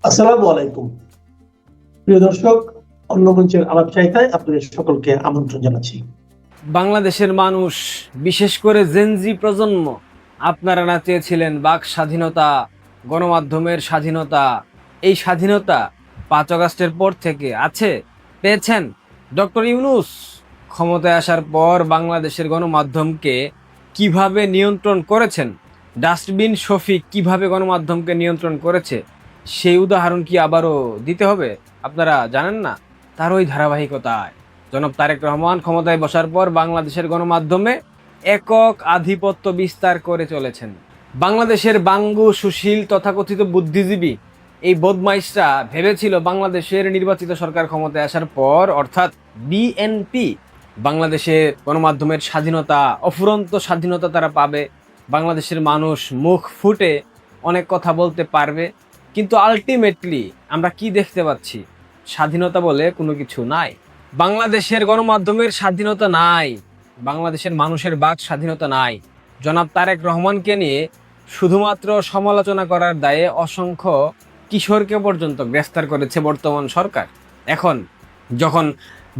আসসালামু আলাইকুম। প্রিয় দর্শক, অন্য মঞ্চের আলাপচারিতায় আপনাদের সকলকে আমন্ত্রণ জানাচ্ছি। বাংলাদেশের মানুষ, বিশেষ করে জেনজি প্রজন্ম, আপনারা না চেয়েছিলেন বাক স্বাধীনতা, গণমাধ্যমের স্বাধীনতা? এই স্বাধীনতা 5 আগস্টের পর থেকে আছে, পেয়েছেন। ডক্টর ইউনূস ক্ষমতায় আসার পর বাংলাদেশের গণমাধ্যমকে কিভাবে নিয়ন্ত্রণ করেছেন, ডাস্টবিন শফিক কিভাবে গণমাধ্যমকে নিয়ন্ত্রণ করেছে, সেই উদাহরণ কি আবারও দিতে হবে? আপনারা জানেন না? তার ওই ধারাবাহিকতায় জনাব তারেক রহমান ক্ষমতায় বসার পর বাংলাদেশের গণমাধ্যমে একক আধিপত্য বিস্তার করে চলেছেন। বাংলাদেশের বাঙ্গু সুশীল তথাকথিত বুদ্ধিজীবী এই বদমাইশরা ভেবেছিল বাংলাদেশের নির্বাচিত সরকার ক্ষমতায় আসার পর, অর্থাৎ বিএনপি, বাংলাদেশে গণমাধ্যমের স্বাধীনতা, অফুরন্ত স্বাধীনতা তারা পাবে, বাংলাদেশের মানুষ মুখ ফুটে অনেক কথা বলতে পারবে। কিন্তু আলটিমেটলি আমরা কি দেখতে পাচ্ছি? স্বাধীনতা বলে কোনো কিছু নাই। বাংলাদেশের গণমাধ্যমের স্বাধীনতা নাই, বাংলাদেশের মানুষের বাক স্বাধীনতা নাই। জনাব তারেক রহমানকে নিয়ে শুধুমাত্র সমালোচনা করার দায়ে অসংখ্য কিশোরকে পর্যন্ত গ্রেফতার করেছে বর্তমান সরকার। এখন যখন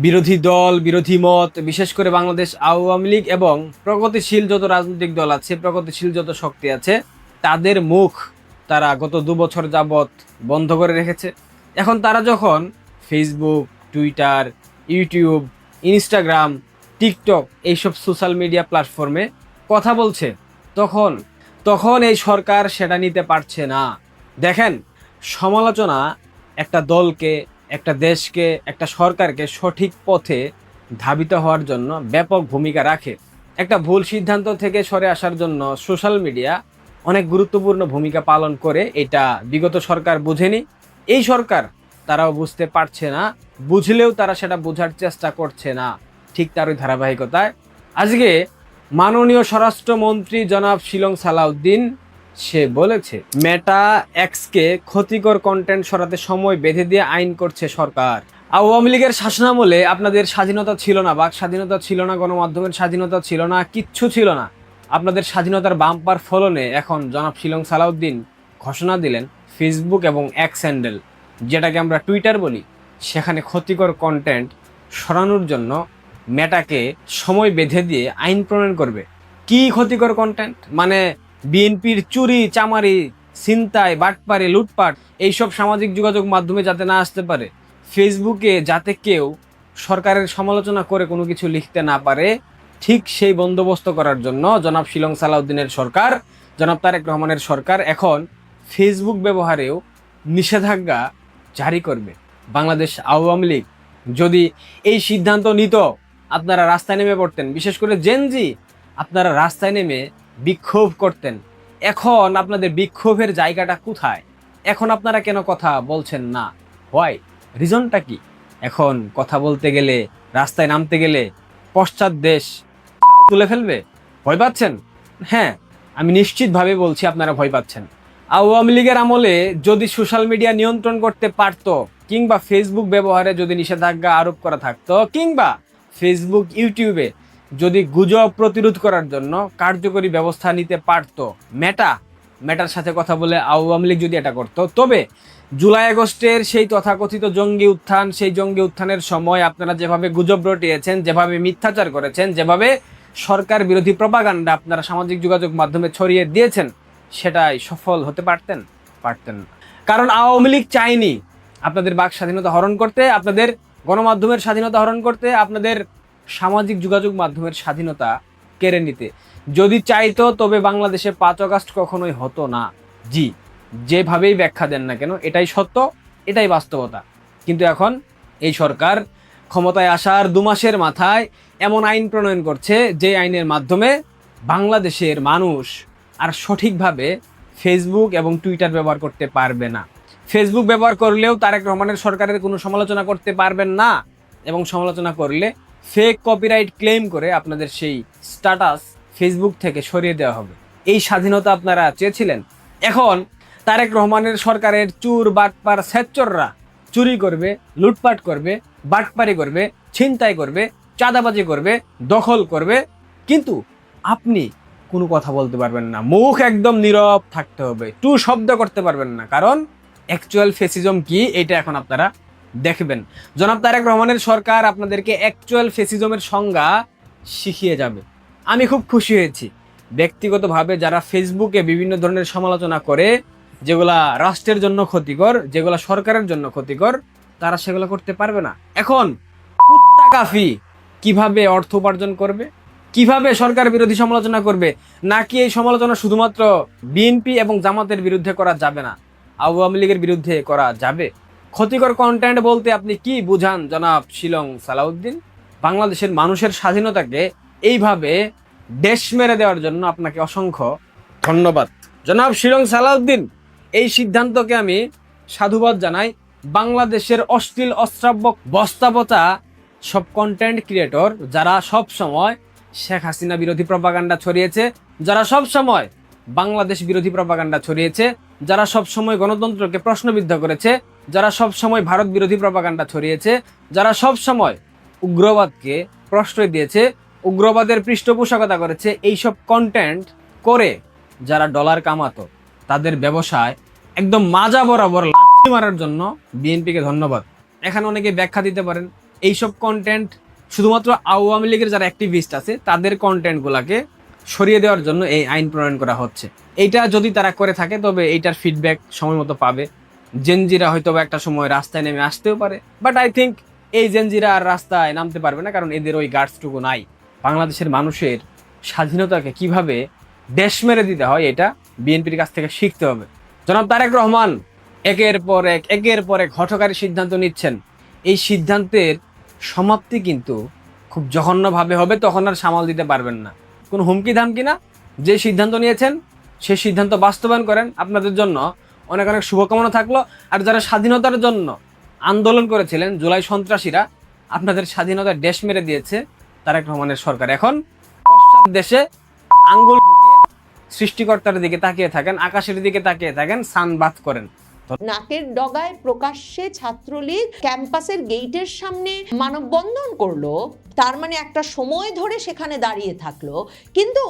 বিরোধী দল, বিরোধী মত, বিশেষ করে বাংলাদেশ আওয়ামী লীগ এবং প্রগতিশীল যত রাজনৈতিক দল আছে, প্রগতিশীল যত শক্তি আছে, তাদের মুখ তারা গত 2 বছর যাবৎ বন্ধ করে রেখেছে। এখন তারা যখন Facebook, Twitter, YouTube, Instagram, TikTok এইসব সোশ্যাল মিডিয়া প্ল্যাটফর্মে কথা বলছে, তখন তখন এই সরকার সেটা নিতে পারছে না। দেখেন, সমালোচনা একটা দলকে, একটা দেশকে, একটা সরকারকে সঠিক পথে ধাবিত হওয়ার জন্য ব্যাপক ভূমিকা রাখে। একটা ভুল সিদ্ধান্ত থেকে সরে আসার জন্য সোশ্যাল মিডিয়া অনেক গুরুত্বপূর্ণ ভূমিকা পালন করে। এটা বিগত সরকার বুঝেনি, এই সরকার তারাও বুঝতে পারছে না, বুঝলেও তারা সেটা বোঝার চেষ্টা করছে না। ঠিক তারই ধারাবাহিকতায় আজকে মাননীয় স্বরাষ্ট্রমন্ত্রী জনাব শিলং সালাউদ্দিন সে বলেছে, মেটা এক্সকে ক্ষতিকর কন্টেন্ট সরাতে সময় বেঁধে দিয়ে আইন করছে সরকার। আওয়ামী লীগের শাসনামলে আপনাদের স্বাধীনতা ছিল না, বাক স্বাধীনতা ছিল না, গণমাধ্যমের স্বাধীনতা ছিল না, কিচ্ছু ছিল না। আপনাদের স্বাধীনতার বাম্পার ফলনে এখন জনাব শিলং সালাউদ্দিন ঘোষণা দিলেন ফেসবুক এবং এক্স হ্যান্ডেল, যেটাকে আমরা টুইটার বলি, সেখানে ক্ষতিকর কন্টেন্ট সরানোর জন্য মেটাকে সময় বেঁধে দিয়ে আইন প্রণয়ন করবে। কি ক্ষতিকর কন্টেন্ট? মানে বিএনপির চুরি, চামারি, ছিনতাই, বাটপারি, লুটপাট এইসব সামাজিক যোগাযোগ মাধ্যমে যাতে না আসতে পারে, ফেসবুকে যাতে কেউ সরকারের সমালোচনা করে কোনো কিছু লিখতে না পারে, ঠিক সেই বন্দোবস্ত করার জন্য জনাব শিলং সালাউদ্দিনের সরকার, জনাব তারেক রহমানের সরকার এখন ফেসবুক ব্যবহারেও নিষেধাজ্ঞা জারি করবে। বাংলাদেশ আওয়ামী লীগ যদি এই সিদ্ধান্ত নিত, আপনারা রাস্তায় নেমে পড়তেন, বিশেষ করে জেনজি, আপনারা রাস্তায় নেমে বিক্ষোভ করতেন। এখন আপনাদের বিক্ষোভের জায়গাটা কোথায়? এখন আপনারা কেন কথা বলছেন না? হোয়াই? রিজনটা কি? এখন কথা বলতে গেলে, রাস্তায় নামতে গেলে পশ্চাৎ দেশ তুলে ফেলবে? ভয় পাচ্ছেন? হ্যাঁ, আমি নিশ্চিতভাবে বলছি আপনারা ভয় পাচ্ছেন। আওয়ামী লীগের আমলে যদি সোশ্যাল মিডিয়া নিয়ন্ত্রণ করতে পারতো, কিংবা ফেসবুক ব্যবহারে যদি নিষেধাজ্ঞা আরোপ করা থাকতো, কিংবা ফেসবুক, ইউটিউবে যদি গুজব প্রতিরোধ করার জন্য কার্যকরী ব্যবস্থা নিতে পারতো, মেটার সাথে কথা বলে আওয়ামী লীগ যদি এটা করতো, তবে জুলাই আগস্টের সেই তথাকথিত জঙ্গি উত্থান, সেই জঙ্গি উত্থানের সময় আপনারা যেভাবে গুজব রটিয়েছেন, যেভাবে মিথ্যাচার করেছেন, যেভাবে সরকার বিরোধী প্রপাগান্ডা আপনারা সামাজিক যোগাযোগ মাধ্যমে ছড়িয়ে দিয়েছেন, সেটাই সফল হতে পারতেন না। কারণ আওয়ামী লীগ চায়নি আপনাদের বাক স্বাধীনতা হরণ করতে, আপনাদের গণমাধ্যমের স্বাধীনতা হরণ করতে, আপনাদের সামাজিক যোগাযোগ মাধ্যমের স্বাধীনতা কেড়ে নিতে। যদি চাইতো তবে বাংলাদেশে 5 আগস্ট কখনোই হতো না। জি, যেভাবেই ব্যাখ্যা দেন না কেন, এটাই সত্য, এটাই বাস্তবতা। কিন্তু এখন এই সরকার ক্ষমতায় আসার 2 মাসের মাথায় এমন আইন প্রণয়ন করছে, যে আইনের মাধ্যমে বাংলাদেশের মানুষ আর সঠিকভাবে ফেসবুক এবং টুইটার ব্যবহার করতে পারবে না। ফেসবুক ব্যবহার করলেও তারেক রহমানের সরকারের কোনো সমালোচনা করতে পারবেন না, এবং সমালোচনা করলে ফেক কপিরাইট ক্লেম করে আপনাদের সেই স্ট্যাটাস ফেসবুক থেকে সরিয়ে দেওয়া হবে। এই স্বাধীনতা আপনারা চেয়েছিলেন। এখন তারেক রহমানের সরকারের চুর, বাটপার, সেচ্চররা চুরি করবে, লুটপাট করবে, বাটপারি করবে, ছিনতাই করবে, চাঁদাবাজি করবে, দখল করবে, কিন্তু আপনি কোনো কথা বলতে পারবেন না, মুখ একদম নীরব থাকতে হবে, টু শব্দ করতে পারবেন না। কারণ অ্যাকচুয়াল ফেসিজম কি এটা এখন আপনারা দেখবেন। জনাব তারেক রহমানের সরকার আপনাদেরকে অ্যাকচুয়াল ফেসিজমের সংজ্ঞা শিখিয়ে যাবে। আমি খুব খুশি হয়েছি ব্যক্তিগতভাবে যারা ফেসবুকে বিভিন্ন ধরনের সমালোচনা করে, যেগুলা রাষ্ট্রের জন্য ক্ষতিকর, যেগুলা সরকারের জন্য ক্ষতিকর, তারা সেগুলো করতে পারবে না। এখন কুত্তা কাফি কিভাবে অর্থ উপার্জন করবে, কিভাবে সরকার বিরোধী সমালোচনা করবে, নাকি এই সমালোচনা শুধুমাত্র বিএনপি এবং জামাতের বিরুদ্ধে করা যাবে না, আওয়ামী লীগের বিরুদ্ধে করা যাবে? ক্ষতিকর কন্টেন্ট বলতে আপনি কি বুঝান জনাব শিলং সালাউদ্দিন? বাংলাদেশের মানুষের স্বাধীনতাকে এইভাবে দেশ মেরে দেওয়ার জন্য আপনাকে অসংখ্য ধন্যবাদ জনাব শিলং সালাউদ্দিন। এই সিদ্ধান্তকে আমি সাধুবাদ জানাই। বাংলাদেশের অশ্লীল অশ্রাব্য বস্তাপচা সব কন্টেন্ট ক্রিয়েটর যারা সব সময় শেখ হাসিনা বিরোধী প্রপাগান্ডা ছড়িয়েছে, যারা সব সময় বাংলাদেশ বিরোধী প্রপাগান্ডা ছড়িয়েছে, যারা সব সময় গণতন্ত্রকে প্রশ্নবিদ্ধ করেছে, যারা সব সময় ভারত বিরোধী প্রপাগান্ডা ছড়িয়েছে, যারা সব সময় উগ্রবাদকে প্রশ্রয় দিয়েছে, উগ্রবাদের পৃষ্ঠপোষকতা করেছে, এইসব কন্টেন্ট করে যারা ডলার কামাতো, তাদের ব্যবসায় একদম মাজা বরাবর লাথি মারার জন্য বিএনপিকে ধন্যবাদ। এখানে অনেকে ব্যাখ্যা দিতে পারেন এইসব কন্টেন্ট শুধুমাত্র আওয়ামী লীগের যারা অ্যাক্টিভিস্ট আছে তাদের কন্টেন্টগুলোকে সরিয়ে দেওয়ার জন্য এই আইন প্রণয়ন করা হচ্ছে। এইটা যদি তারা করে থাকে তবে এইটার ফিডব্যাক সময় মতো পাবে। জেনজিরা হয়তো একটা সময় রাস্তায় নেমে আসতেও পারে, বাট আই থিঙ্ক এই জেনজিরা আর রাস্তায় নামতে পারবে না, কারণ এদের ওই গার্ডসটুকু নাই। বাংলাদেশের মানুষের স্বাধীনতাকে কিভাবে দেশ মেরে দিতে হয় এটা বিএনপির কাছ থেকে শিখতে হবে। জনাব তারেক রহমান একের পর এক হঠকারী সিদ্ধান্ত নিচ্ছেন। এই সিদ্ধান্তের সমাপ্তি কিন্তু খুব জঘন্যভাবে হবে, তখন আর সামাল দিতে পারবেন না। কোনো হুমকি ধামকি না, যে সিদ্ধান্ত নিয়েছেন সেই সিদ্ধান্ত বাস্তবায়ন করেন। আপনাদের জন্য অনেক অনেক শুভকামনা থাকলো। আর যারা স্বাধীনতার জন্য আন্দোলন করেছিলেন, জুলাই সন্ত্রাসীরা, আপনাদের স্বাধীনতার দেশ মেরে দিয়েছে তারেক রহমানের সরকার। এখন পশ্চাৎ দেশে আঙ্গুল ঢুকিয়ে সৃষ্টিকর্তার দিকে তাকিয়ে থাকেন, আকাশের দিকে তাকিয়ে থাকেন, সানবাথ করেন। নাকের ডগায় প্রকাশ্যে ছাত্রলীগ ক্যাম্পাসের গেটের সামনে মানববন্ধন করলো, তার মানে একটা সময় ধরে সেখানে দাঁড়িয়ে থাকলো, কিন্তু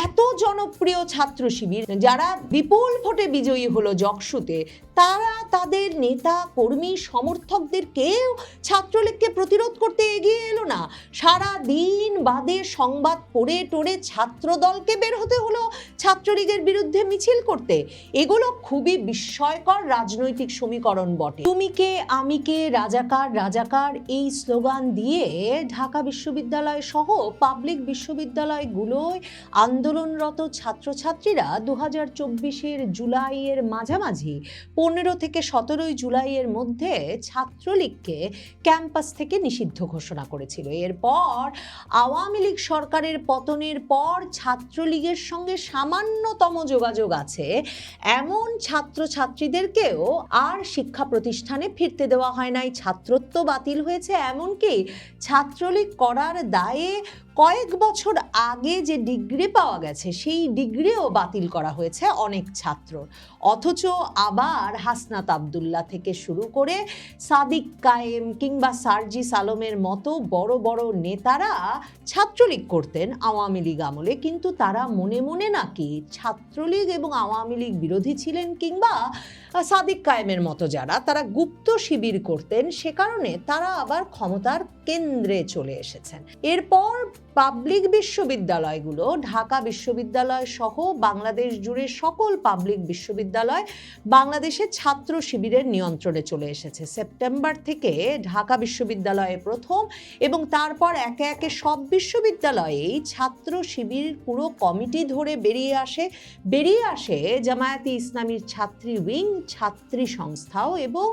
এত জনপ্রিয় ছাত্র শিবির যারা বিপুল ভোটে বিজয়ী হলো জকসুতে, তারা তাদের নেতা কর্মী সমর্থকদের কেউ ছাত্রলীগকে প্রতিরোধ করতে এগিয়ে এলো না। সারা দিন বাদে সংবাদ পড়ে টোরে ছাত্র দলকে বের হতে হলো ছাত্রলীগের বিরুদ্ধে মিছিল করতে। এগুলো খুবই বিস্ময়কর রাজনৈতিক সমীকরণ বটে। তুমি কে আমি কে, রাজাকার রাজাকার এই স্লোগান দিয়ে ঢাকা বিশ্ববিদ্যালয় সহ পাবলিক বিশ্ববিদ্যালয়গুলোয় আন্দোলনরত ছাত্রছাত্রীরা 2024-এর জুলাইয়ের মাঝামাঝি 15 থেকে 17 জুলাইয়ের মধ্যে ছাত্রলীগকে ক্যাম্পাস থেকে নিষিদ্ধ ঘোষণা করেছিল। এরপর আওয়ামী লীগ সরকারের পতনের পর ছাত্রলীগের সঙ্গে সামান্যতম যোগাযোগ আছে এমন ছাত্রছাত্রীদেরকেও আর শিক্ষা প্রতিষ্ঠানে ফিরতে দেওয়া হয় নাই, ছাত্রত্ব বাতিল হয়েছে, এমনকি ছাত্রলীগ করার দায়ে কয়েক বছর আগে যে ডিগ্রি পাওয়া গেছে সেই ডিগ্রিও বাতিল করা হয়েছে অনেক ছাত্র। অথচ আবার হাসনাত আবদুল্লাহ থেকে শুরু করে সাদিক কায়েম কিংবা সার্জিস আলমের মতো বড় বড় নেতারা ছাত্রলীগ করতেন আওয়ামী লীগ আমলে, কিন্তু তারা মনে মনে নাকি ছাত্রলীগ এবং আওয়ামী লীগ বিরোধী ছিলেন, কিংবা সাদিক কায়েমের মতো যারা তারা গুপ্ত শিবির করতেন, সে কারণে তারা আবার ক্ষমতার কেন্দ্রে চলে এসেছেন। এরপর পাবলিক বিশ্ববিদ্যালয়গুলো, ঢাকা বিশ্ববিদ্যালয় সহ বাংলাদেশ জুড়ে সকল পাবলিক বিশ্ববিদ্যালয় বাংলাদেশের ছাত্র শিবিরের নিয়ন্ত্রণে চলে এসেছে। সেপ্টেম্বর থেকে ঢাকা বিশ্ববিদ্যালয়ে প্রথম এবং তারপর একে একে সব বিশ্ববিদ্যালয়েই ছাত্র শিবির পুরো কমিটি ধরে বেরিয়ে আসে জামায়াতে ইসলামীর ছাত্রী উইং, ছাত্রী সংস্থাও, এবং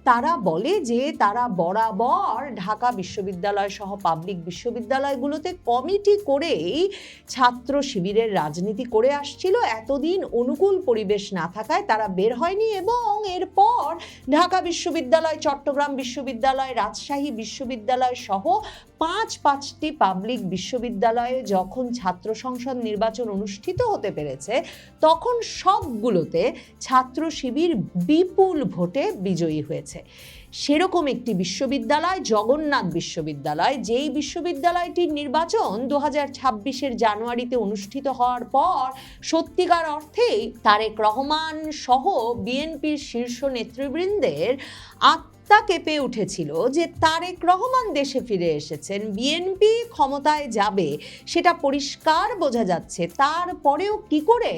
তারা বলে যে তারা বরাবর ঢাকা বিশ্ববিদ্যালয় সহ পাবলিক বিশ্ববিদ্যালয়গুলোতে কমিটি করেই ছাত্র শিবিরের রাজনীতি করে আসছিল। এতদিন অনুকূল পরিবেশ না থাকায় তারা বের হয়নি, এবং এরপর ঢাকা বিশ্ববিদ্যালয়, চট্টগ্রাম বিশ্ববিদ্যালয়, রাজশাহী বিশ্ববিদ্যালয় সহ পাঁচটি পাবলিক বিশ্ববিদ্যালয়ে যখন ছাত্র সংসদ নির্বাচন অনুষ্ঠিত হতে পেরেছে তখন সবগুলোতে ছাত্র শিবির বিপুল ভোটে বিজয়ী হয়েছে। সেরকম একটি বিশ্ববিদ্যালয় জগন্নাথ বিশ্ববিদ্যালয়, যেই বিশ্ববিদ্যালয়টির নির্বাচন 2026-এর জানুয়ারিতে অনুষ্ঠিত হওয়ার পর সত্যিকার অর্থেই তারেক রহমান সহ বিএনপির শীর্ষ নেতৃবৃন্দের তা কেঁপে উঠেছিল যে তারেক রহমান দেশে ফিরে এসেছেন, বিএনপি ক্ষমতায় যাবে সেটা পরিষ্কার বোঝা যাচ্ছে। তারপরেও কি করে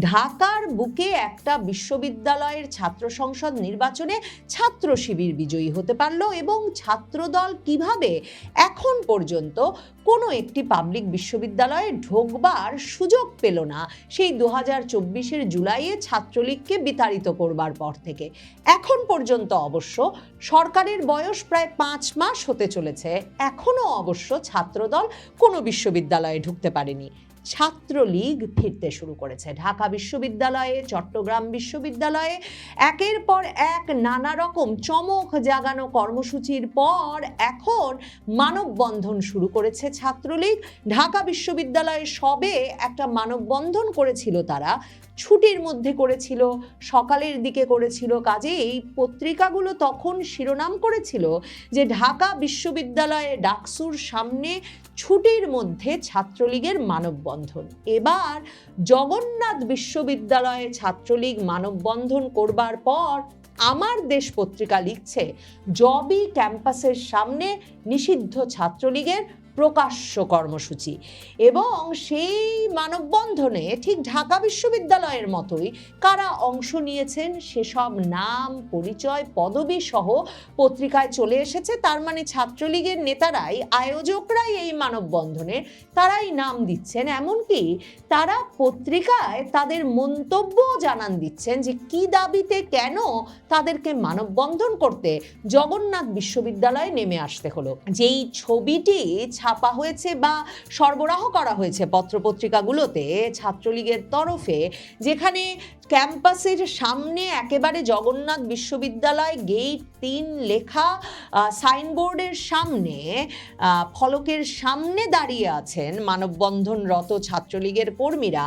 ঢাকার বুকে একটা বিশ্ববিদ্যালয়ের ছাত্র সংসদ নির্বাচনে ছাত্র শিবির বিজয়ী হতে পারলো এবং ছাত্রদল কিভাবে এখন পর্যন্ত কোনো একটি পাবলিক বিশ্ববিদ্যালয়ে ঢোকবার সুযোগ পেল না সেই 2024-এর জুলাইয়ে ছাত্রলীগকে বিতাড়িত করবার পর থেকে। এখন পর্যন্ত অবশ্য সরকারের বয়স প্রায় 5 মাস হতে চলেছে, এখনও অবশ্য ছাত্রদল কোনো বিশ্ববিদ্যালয়ে ঢুকতে পারেনি। ছাত্রলীগ ফিরতে শুরু করেছে ঢাকা বিশ্ববিদ্যালয়ে, চট্টগ্রাম বিশ্ববিদ্যালয়ে একের পর এক নানা রকম চমক জাগানো কর্মসূচির পর এখন মানববন্ধন শুরু করেছে ছাত্রলীগ। ঢাকা বিশ্ববিদ্যালয়ে সবে একটা মানববন্ধন করেছিল, তারা ছুটির মধ্যে করেছিল, সকালের দিকে করেছিল, কাজেই পত্রিকাগুলো তখন শিরোনাম করেছিল যে ঢাকা বিশ্ববিদ্যালয়ে ডাকসুর সামনে ছুটির মধ্যে ছাত্রলীগের মানববন্ধন। এবার জগন্নাথ বিশ্ববিদ্যালয়ে ছাত্রলীগ মানববন্ধন করবার পর আমার দেশ পত্রিকা লিখছে জবি ক্যাম্পাসের সামনে নিষিদ্ধ ছাত্রলীগের প্রকাশ্য কর্মসূচি। এবং সেই মানববন্ধনে ঠিক ঢাকা বিশ্ববিদ্যালয়ের মতোই কারা অংশ নিয়েছেন সেসব নাম, পরিচয়, পদবি সহ পত্রিকায় চলে এসেছে। তার মানে ছাত্রলীগের নেতারাই, আয়োজকরাই এই মানববন্ধনে তারাই নাম দিচ্ছেন, এমনকি তারা পত্রিকায় তাদের মন্তব্য জানান দিচ্ছেন যে কি দাবিতে কেন তাদেরকে মানববন্ধন করতে জগন্নাথ বিশ্ববিদ্যালয়ে নেমে আসতে হলো। যেই ছবিটি ছাপা হয়েছে বা সরবরাহ করা হয়েছে পত্রপত্রিকাগুলোতে ছাত্রলীগের তরফে, যেখানে ক্যাম্পাসের সামনে একেবারে জগন্নাথ বিশ্ববিদ্যালয় গেট 3 লেখা সাইনবোর্ডের সামনে, ফলকের সামনে দাঁড়িয়ে আছেন মানববন্ধনরত ছাত্রলীগের কর্মীরা,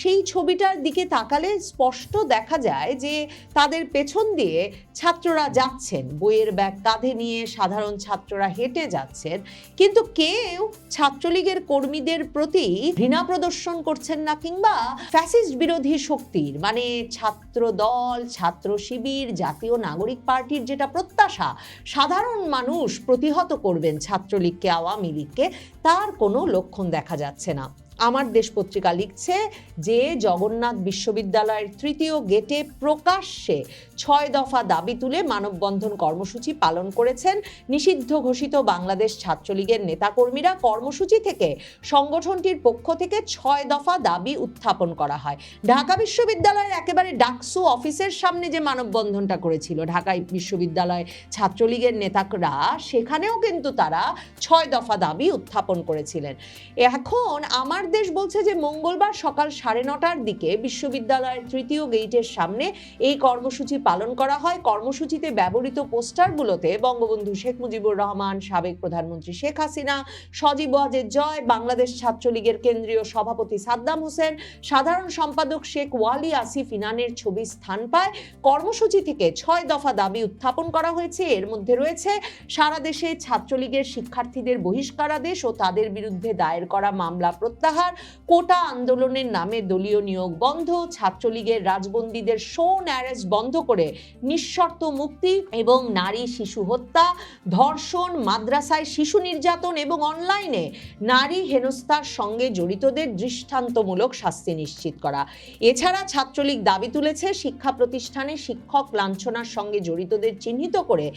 সেই ছবিটার দিকে তাকালে স্পষ্ট দেখা যায় যে তাদের পেছন দিয়ে ছাত্ররা যাচ্ছেন, বইয়ের ব্যাগ কাঁধে নিয়ে সাধারণ ছাত্ররা হেঁটে যাচ্ছেন, কিন্তু কেউ ছাত্রলীগের কর্মীদের প্রতি ঘৃণা প্রদর্শন করছেন না, কিংবা ফ্যাসিস্ট বিরোধী শক্তির মানে ছাত্র দল, ছাত্র শিবির, জাতীয় নাগরিক পার্টির যেটা প্রত্যাশা সাধারণ মানুষ প্রতিহত করবেন ছাত্রলীগকে, আওয়ামী লীগকে, তার কোনো লক্ষণ দেখা যাচ্ছে না। আমার দেশ পত্রিকা লিখছে যে জগন্নাথ বিশ্ববিদ্যালয়ের 3য় গেটে প্রকাশ্যে 6 দফা দাবি তুলে মানববন্ধন কর্মসূচি পালন করেছেন নিষিদ্ধ ঘোষিত বাংলাদেশ ছাত্রলীগের নেতাকর্মীরা। কর্মসূচি থেকে সংগঠনটির পক্ষ থেকে 6 দফা দাবি উত্থাপন করা হয়। ঢাকা বিশ্ববিদ্যালয়ের একেবারে ডাকসু অফিসের সামনে যে মানববন্ধনটা করেছিল ঢাকা বিশ্ববিদ্যালয় ছাত্রলীগের নেতারা, সেখানেও কিন্তু তারা 6 দফা দাবি উত্থাপন করেছিলেন। এখন আমার দেশ বলছে যে মঙ্গলবার সকাল 9:30টার দিকে বিশ্ববিদ্যালয়ের 3য় গেটের সামনে এই কর্মসূচি পালন করা হয়। কর্মসূচিতে ব্যবহৃত পোস্টারগুলোতে বঙ্গবন্ধু শেখ মুজিবুর রহমান, সাবেক প্রধানমন্ত্রী শেখ হাসিনা, সজীব ওয়াজেদ জয়, বাংলাদেশ ছাত্রলীগের কেন্দ্রীয় সভাপতি সাদ্দাম হোসেন, সাধারণ সম্পাদক শেখ ওয়ালি আসিফ ইনানের ছবি স্থান পায়। কর্মসূচি থেকে 6 দফা দাবি উত্থাপন করা হয়েছে। এর মধ্যে রয়েছে সারা দেশে ছাত্রলীগের শিক্ষার্থীদের বহিষ্কারাদেশ ও তাদের বিরুদ্ধে দায়ের করা মামলা প্রত্যাহার, কোটা আন্দোলনের নামে দলীয় নিয়োগ বন্ধ, ছাত্রলীগের রাজবন্দীদের শোন অ্যারেস্ট বন্ধ করে নিঃশর্ত মুক্তি এবং নারী শিশু হত্যা, ধর্ষণ, মাদ্রাসায় শিশু নির্যাতন এবং অনলাইনে নারী হেনস্থার সঙ্গে জড়িতদের দৃষ্টান্তমূলক শাস্তি নিশ্চিত করা। এছাড়া ছাত্রলীগ দাবি তুলেছে শিক্ষা প্রতিষ্ঠানে শিক্ষক লাঞ্ছনার সঙ্গে জড়িতদের চিহ্নিত করে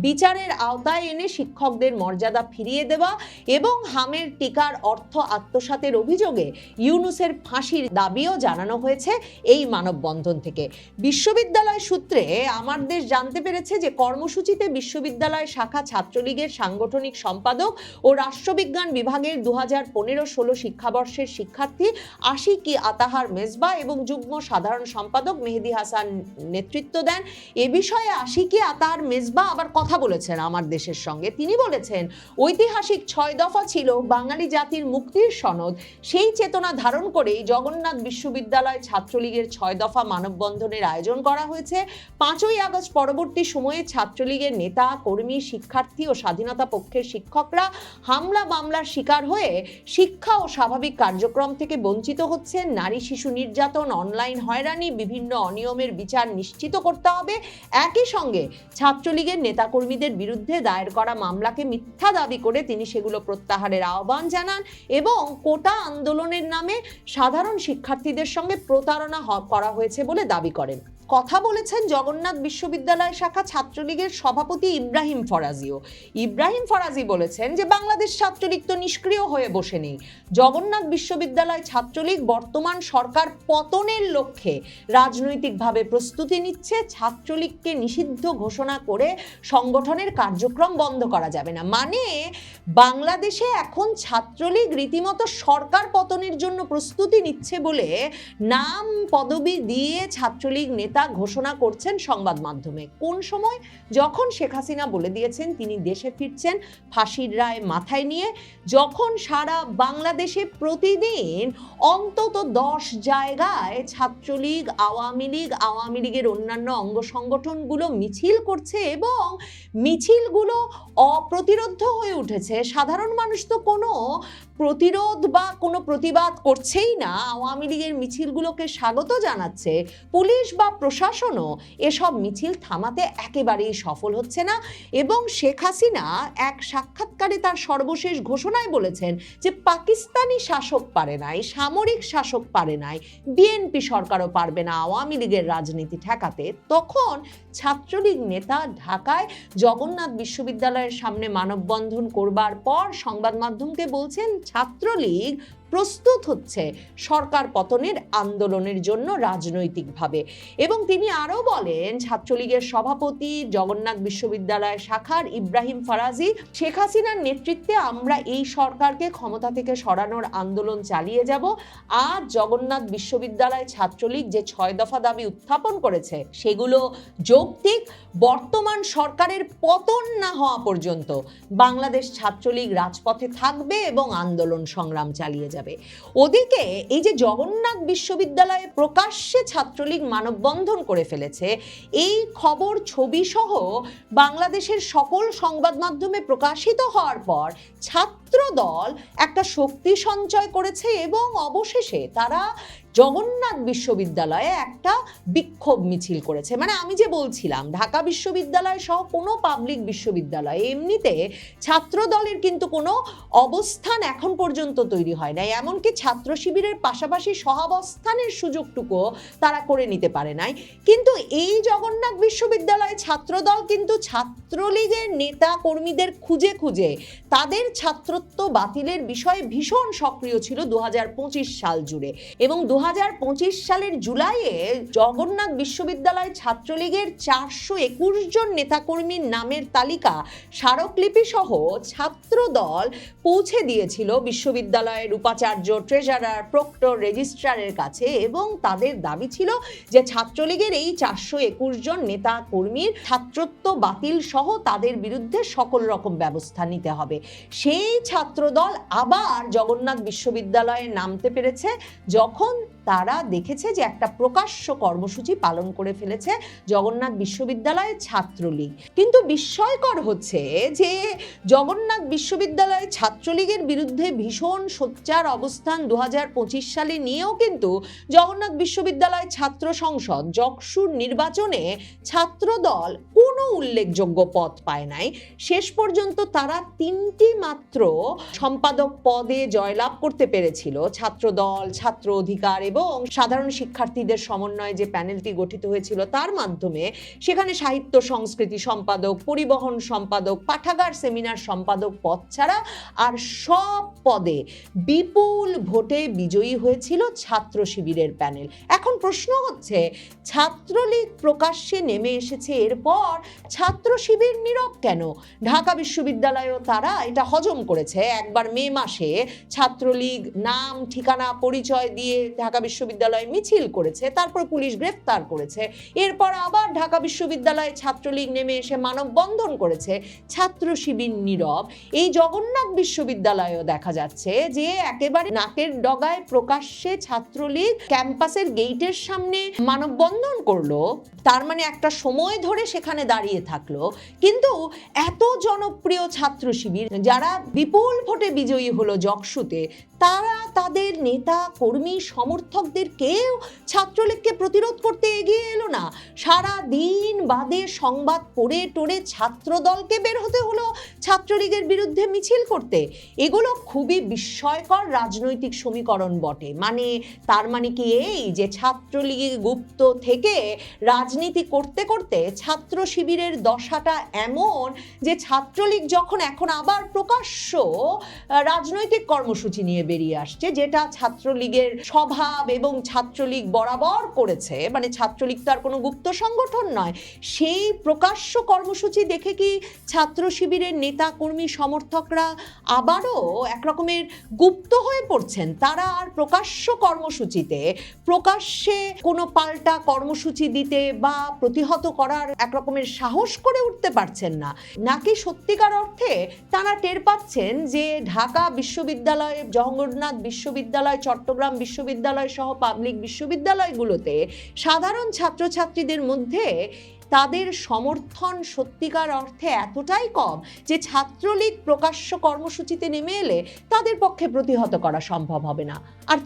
বিচারের আওতায় এনে শিক্ষকদের মর্যাদা ফিরিয়ে দেওয়া এবং হামের টিকার অর্থ আত্মসাতের অভিযোগ অভিযোগে ইউনূসের ফাঁসির দাবিও জানানো হয়েছে এই মানববন্ধন থেকে। বিশ্ববিদ্যালয় সূত্রে আমার দেশ জানতে পেরেছে যে কর্মসূচিতে বিশ্ববিদ্যালয় শাখা ছাত্রলীগের সাংগঠনিক সম্পাদক ও রাষ্ট্রবিজ্ঞান বিভাগের 2015-16 শিক্ষাবর্ষের শিক্ষার্থী আশিকি আতাহার মেজবা এবং যুগ্ম সাধারণ সম্পাদক মেহেদী হাসান নেতৃত্ব দেন। এ বিষয়ে আশিকি আতাহার মেজবা আবার কথা বলেছেন আমার দেশের সঙ্গে। তিনি বলেছেন, ঐতিহাসিক 6 দফা ছিল বাঙালি জাতির মুক্তির সনদ। সেই চেতনা ধারণ করেই জগন্নাথ বিশ্ববিদ্যালয় ছাত্রলীগের 6 দফা মানববন্ধনের আয়োজন করা হয়েছে। 5ই আগস্ট পরবর্তী সময়ে ছাত্রলীগের নেতা, কর্মী, শিক্ষার্থী ও স্বাধীনতা পক্ষের শিক্ষকরা হামলা মামলার শিকার হয়ে শিক্ষা ও স্বাভাবিক কার্যক্রম থেকে বঞ্চিত হচ্ছেন। নারী শিশু নির্যাতন, অনলাইন হয়রানি, বিভিন্ন অনিয়মের বিচার নিশ্চিত করতে হবে। একই সঙ্গে ছাত্রলীগের নেতাকর্মীদের বিরুদ্ধে দায়ের করা মামলাকে মিথ্যা দাবি করে তিনি সেগুলো প্রত্যাহারের আহ্বান জানান এবং কোটা আন্দোলনের নামে সাধারণ শিক্ষার্থীদের সঙ্গে প্রতারণা করা হয়েছে বলে দাবি করেন। কথা বলেছেন জগন্নাথ বিশ্ববিদ্যালয় শাখা ছাত্রলীগের সভাপতি ইব্রাহিম ফরাজিও। ইব্রাহিম ফরাজি বলেছেন যে বাংলাদেশ ছাত্রলীগ তো নিষ্ক্রিয় হয়ে বসে নেই। জগন্নাথ বিশ্ববিদ্যালয় ছাত্রলীগ বর্তমান সরকার পতনের লক্ষ্যে রাজনৈতিকভাবে প্রস্তুতি নিচ্ছে। ছাত্রলীগকে নিষিদ্ধ ঘোষণা করে সংগঠনের কার্যক্রম বন্ধ করা যাবে না। মানে বাংলাদেশে এখন ছাত্রলীগ রীতিমতো সরকার পতনের জন্য প্রস্তুতি নিচ্ছে বলে নাম পদবি দিয়ে ছাত্রলীগ নেতা ঘোষণা করছেন সংবাদ মাধ্যমে। কোন সময়? যখন শেখ হাসিনা বলে দিয়েছেন তিনি দেশে ফিরছেন ফাঁসির রায় মাথায় নিয়ে, যখন সারা বাংলাদেশে প্রতিদিন অন্তত 10 জায়গায় ছাত্রলীগ, আওয়ামী লীগের অন্যান্য অঙ্গ সংগঠনগুলো মিছিল করছে এবং মিছিলগুলো অপ্রতিরোধ্য হয়ে উঠেছে। সাধারণ মানুষ তো কোনো প্রতিরোধ বা কোনো প্রতিবাদ করছেই না, আওয়ামী লীগের মিছিলগুলোকে স্বাগত জানাচ্ছে। পুলিশ বা প্রশাসনও এসব মিছিল থামাতে একেবারেই সফল হচ্ছে না এবং শেখ হাসিনা এক সাক্ষাৎকারে তার সর্বশেষ ঘোষণায় বলেছেন যে পাকিস্তানি শাসক পারে নাই, সামরিক শাসক পারে নাই, বিএনপি সরকারও পারবে না আওয়ামী লীগের রাজনীতি ঠেকাতে। তখন ছাত্রলীগ নেতা ঢাকায় জগন্নাথ বিশ্ববিদ্যালয়ের সামনে মানববন্ধন করবার পর সংবাদ মাধ্যমকে বলছেন ছাত্রলীগ প্রস্তুত হচ্ছে সরকার পতনের আন্দোলনের জন্য রাজনৈতিকভাবে। এবং তিনি আরও বলেন, ছাত্রলীগের সভাপতি জগন্নাথ বিশ্ববিদ্যালয় শাখার ইব্রাহিম ফরাজি, শেখ হাসিনার নেতৃত্বে আমরা এই সরকারকে ক্ষমতা থেকে সরানোর আন্দোলন চালিয়ে যাব। আজ জগন্নাথ বিশ্ববিদ্যালয় ছাত্রলীগ যে 6 দফা দাবি উত্থাপন করেছে সেগুলো যৌক্তিক। বর্তমান সরকারের পতন না হওয়া পর্যন্ত বাংলাদেশ ছাত্রলীগ রাজপথে থাকবে এবং আন্দোলন সংগ্রাম চালিয়ে যাবে। ওদিকে এই যে জগন্নাথ বিশ্ববিদ্যালয়ে প্রকাশ্যে ছাত্রলীগ মানববন্ধন করে ফেলেছে, এই খবর ছবি সহ বাংলাদেশের সকল সংবাদ মাধ্যমে প্রকাশিত হওয়ার পর ছাত্রদল একটা শক্তি সঞ্চয় করেছে এবং অবশেষে তারা জগন্নাথ বিশ্ববিদ্যালয়ে একটা বিক্ষোভ মিছিল করেছে। মানে আমি যে বলছিলাম ঢাকা বিশ্ববিদ্যালয় সহ কোনো পাবলিক বিশ্ববিদ্যালয়ে এমনিতে ছাত্র দলের কিন্তু কোনো অবস্থান এখন পর্যন্ত তৈরি হয় নাই, এমনকি ছাত্র শিবিরের পাশাপাশি সহাবস্থানের সুযোগটুকু তারা করে নিতে পারে নাই। কিন্তু এই জগন্নাথ বিশ্ববিদ্যালয়ে ছাত্রদল কিন্তু ছাত্রলীগের নেতা কর্মীদের খুঁজে খুঁজে তাদের ছাত্রত্ব বাতিলের বিষয়ে ভীষণ সক্রিয় ছিল 2025 সাল জুড়ে। এবং 2025 সালের জুলাইয়ে জগন্নাথ বিশ্ববিদ্যালয় ছাত্রলীগের 421 জন নেতাকর্মীর নামের তালিকা স্মারকলিপি সহ ছাত্রদল পৌঁছে দিয়েছিল বিশ্ববিদ্যালয়ের উপাচার্য, ট্রেজারার, প্রক্টর, রেজিস্ট্রারের কাছে এবং তাদের দাবি ছিল যে ছাত্রলীগের এই 421 জন নেতা কর্মীর ছাত্রত্ব বাতিল সহ তাদের বিরুদ্ধে সকল রকম ব্যবস্থা নিতে হবে। সেই ছাত্রদল আবার জগন্নাথ বিশ্ববিদ্যালয়ে নামতে পেরেছে যখন তারা দেখেছে যে একটা প্রকাশ্য কর্মসূচি পালন করে ফেলেছে জগন্নাথ বিশ্ববিদ্যালয়ের ছাত্রলীগ। কিন্তু বিস্ময়কর হচ্ছে যে জগন্নাথ বিশ্ববিদ্যালয়ের ছাত্রলীগের বিরুদ্ধে ভীষণ সোচ্চার অবস্থান 2025 সালে নিয়েও কিন্তু জগন্নাথ বিশ্ববিদ্যালয় ছাত্র সংসদ জকসুর নির্বাচনে ছাত্রদল কোনো উল্লেখযোগ্য পদ পায় নাই। শেষ পর্যন্ত তারা 3টি মাত্র সম্পাদক পদে জয়লাভ করতে পেরেছিল। ছাত্রদল, ছাত্র অধিকার এবং সাধারণ শিক্ষার্থীদের সমন্বয়ে যে প্যানেলটি গঠিত হয়েছিল তার মাধ্যমে সেখানে সাহিত্য সংস্কৃতি সম্পাদক, পরিবহন সম্পাদক, পাঠাগার সেমিনার সম্পাদক পদ ছাড়া আর সব পদে বিপুল ভোটে বিজয়ী হয়েছিল ছাত্র শিবিরের প্যানেল। এখন প্রশ্ন হচ্ছে, ছাত্রলীগ প্রকাশ্যে নেমে এসেছে, এরপর ছাত্র শিবির নীরব কেন? ঢাকা বিশ্ববিদ্যালয়েও তারা এটা হজম করেছে। একবার মে মাসে ছাত্রলীগ নাম, ঠিকানা, পরিচয় দিয়ে ঢাকা বিশ্ববিদ্যালয়ে মিছিল করেছে, তারপর পুলিশ গ্রেফতার করেছে। এরপর আবার ঢাকা বিশ্ববিদ্যালয়ে ছাত্রলীগ নেমে এসে মানববন্ধন করেছে, ছাত্র শিবির নীরব। এই জগন্নাথ বিশ্ববিদ্যালয়েও দেখা যাচ্ছে যে একেবারে নাকের ডগায় প্রকাশ্যে ছাত্রলীগ ক্যাম্পাসের গেইটের সামনে মানববন্ধন করলো, তার মানে একটা সময় ধরে সেখানে দাঁড়িয়ে থাকলো। কিন্তু এত জনপ্রিয় ছাত্র শিবির যারা বিপুল ভোটে বিজয়ী হলো জকসুতে, তারা তাদের নেতা, কর্মী, সমর্থকদের কেউ ছাত্রলীগকে প্রতিরোধ করতে এগিয়ে এলো না। সারা দিন বাদে সংবাদ পড়ে টোড়ে ছাত্র দলকে বের হতে হলো ছাত্রলীগের বিরুদ্ধে মিছিল করতে। এগুলো খুবই বিস্ময়কর রাজনৈতিক সমীকরণ বটে। মানে তার মানে কি এই যে ছাত্রলীগের গুপ্ত থেকে রাজনীতি করতে করতে ছাত্র শিবিরের দশাটা এমন যে ছাত্রলীগ যখন এখন আবার প্রকাশ্য রাজনৈতিক কর্মসূচি নিয়ে বেরিয়ে আসছে, যেটা ছাত্রলীগের স্বভাব এবং ছাত্রলীগ বরাবর করেছে, মানে ছাত্রলীগ তো আর কোনো গুপ্ত সংগঠন নয়, সেই প্রকাশ্য কর্মসূচি দেখে কি ছাত্র শিবিরের নেতা, কর্মী, সমর্থকরা আবারও একরকমের গুপ্ত হয়ে পড়ছেন? তারা আর প্রকাশ্য কর্মসূচিতে প্রকাশ্যে কোনো পাল্টা কর্মসূচি দিতে বা প্রতিহত করার একরকমের সাহস করে উঠতে পারছেন না? নাকি সত্যিকার অর্থে তারা টের পাচ্ছেন যে ঢাকা বিশ্ববিদ্যালয়, জগন্নাথ বিশ্ববিদ্যালয়, চট্টগ্রাম বিশ্ববিদ্যালয় সহ পাবলিক বিশ্ববিদ্যালয়গুলোতে সাধারণ ছাত্রছাত্রীদের মধ্যে তাদের সমর্থন সত্যিকার অর্থে এতটাই কম যে ছাত্রলীগ প্রকাশ্য কর্মসূচিতে নেমে এলে তাদের পক্ষে প্রতিহত করা সম্ভব হবে না। আর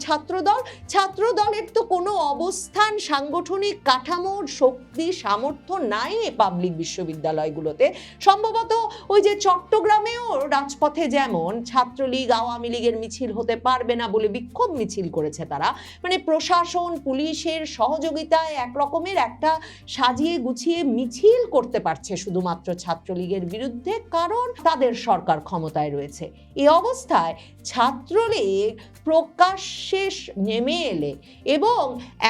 ছাত্রদলের তো কোনো অবস্থান, সাংগঠনিক কাঠামো, শক্তি, সামর্থ্য নাই পাবলিক বিশ্ববিদ্যালয়গুলোতে। সম্ভবত ওই যে চট্টগ্রামেও রাজপথে যেমন ছাত্রলীগ, আওয়ামী লীগের মিছিল হতে পারবে না বলে বিক্ষোভ মিছিল করেছে তারা, মানে প্রশাসন, পুলিশের সহযোগিতায় একরকমের একটা সাজিয়ে গুছিয়ে মিছিল করতে পারছে শুধুমাত্র ছাত্রলীগের বিরুদ্ধে, কারণ তাদের সরকার ক্ষমতায় রয়েছে। এই অবস্থায় ছাত্রলীগ প্রকাশ্যে নেমে এলে এবং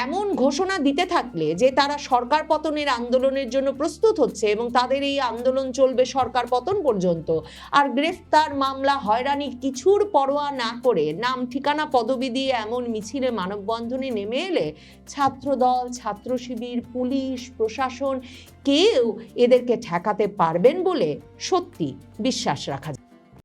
এমন ঘোষণা দিতে থাকলে যে তারা সরকার পতনের আন্দোলনের জন্য প্রস্তুত হচ্ছে এবং তাদের এই আন্দোলন চলবে সরকার পতন পর্যন্ত, আর গ্রেফতার, মামলা, হয়রানি কিছুর পরোয়া না করে নাম, ঠিকানা, পদবি দিয়ে এমন মিছিলে, মানববন্ধনে নেমে এলে ছাত্রদল, ছাত্র শিবির, পুলিশ, প্রশাসন কেউ এদেরকে ঠেকাতে পারবেন বলে সত্যি বিশ্বাস রাখা যায়।